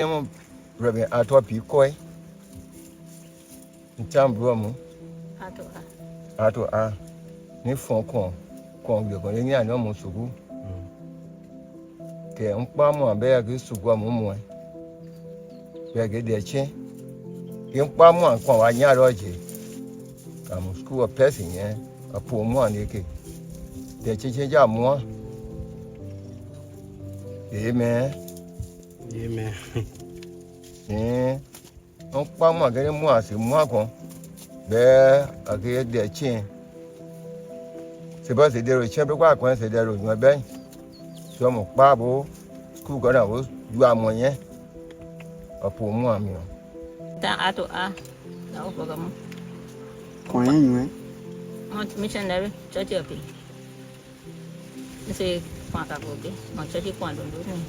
I'm rubbing out of Picoy. In town, Bromo. Ato a. Ni phone call. Call you going in almost to go. Okay, Pamo and Bear goes to Guamu. Bear get their chain. In Pamo and Quanya Roger. I'm school of passing, eh? A poor one, okay. The chicken jam more. Amen. Amen. On Pamo getting more as a marco. Bear, I get their chain. Suppose they were chamber work once they were my bank. Some of Babo, school got out, you are more, yeah? A poor mammy. Ato a na ofogamu. Coin, Mount missionary church of it. Say Pakagoke, my church quando do me.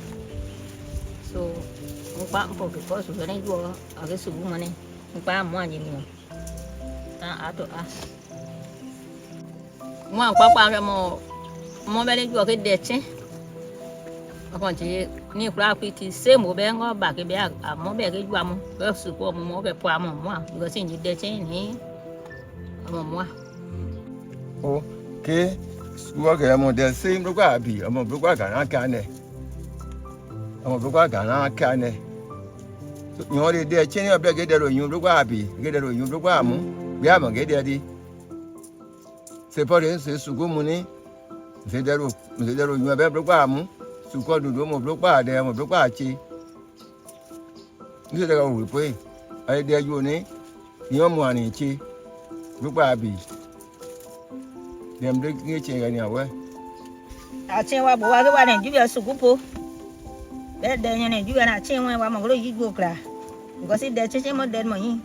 So Mpa because when I go, I guess a woman, Mpa one in you. Ato a. One papa more belly go get dead. Upon the new property, same will bang or back a bag, a more bag, well, support more one, because in the dead chain here. Okay, school I'm the same Rugabi, I'm a Rugagan, I can't. I'm a Rugagan, I can't. You know, they're changing up, get there on you, Rugabi, get there on you, Rugamu, we haven't get there. Suppose it's Sugumuni, say there you have ever Rugamu, to call the room of Ruga, there of Rugachi. This is the we pay. I dare you, ne? Your money, chi. Rugabi. Them drinking anyway. I tell what one and you are so good. That then you and I change when I'm going to go cry. Because if they're changing more dead money.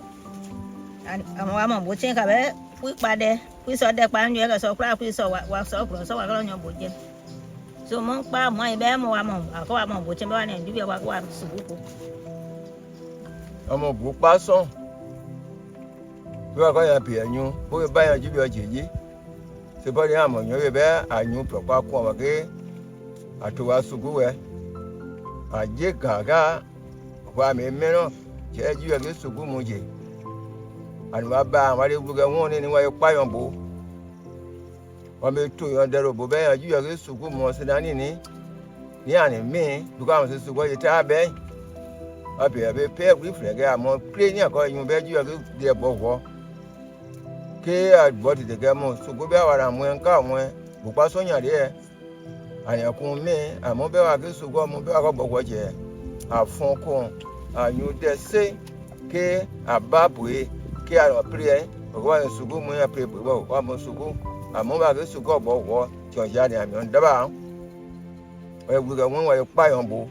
And I'm watching a quick by there. We saw that pan you so crap, we saw what so on your budget. So monk by my bam, I go among watching one and do what one so good. I'm a book person. You are going to appear new, who will buy a GBG. Somebody am on your bear, I knew Papa come again. I told us to go where I get gaga. Why, me, Meno, judge you against to go moji. And my band, what if we go on anyway, pie on board? Or me too, under the Bobay, you against to go more than any. Yanni, me, because it's the way you tell me. I'll be a bit pale reflect. I'm on playing your going, you bet you against their bow. I bought the gamma, so go back and when come when we pass on your dear. And you come me, I'm mobile against to go mobile about what you have phone call. And you dare say, K, a babway, K, I play, or one to go my paper, one must go. I'm mobile against to go about what your yard and on the bound. Where we got one way of pie on board.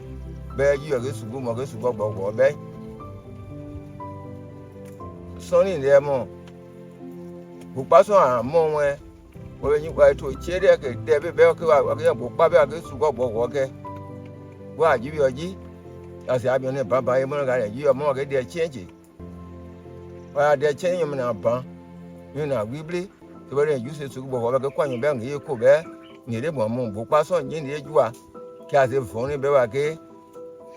Bear you against to go against to go about what bay. Sonny, there more. Who pass on a moment when you go to a cherry, David Belka, again, Bobby against to go about walker. Why, give you a G? As I mean, Baba, you are more get their change. Why, they're changing them now, you know, we bleed. The way you used to go over the coin bank, you could bear, near one more, who pass on in the Jua, Cassie phone, Bevake,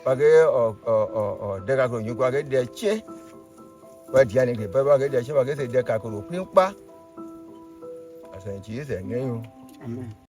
Bagay or Decaco, you go get their chair. But Yannick, Baba get their chair, I guess a decaco, pimpa. I said, Jesus, and you. Amen.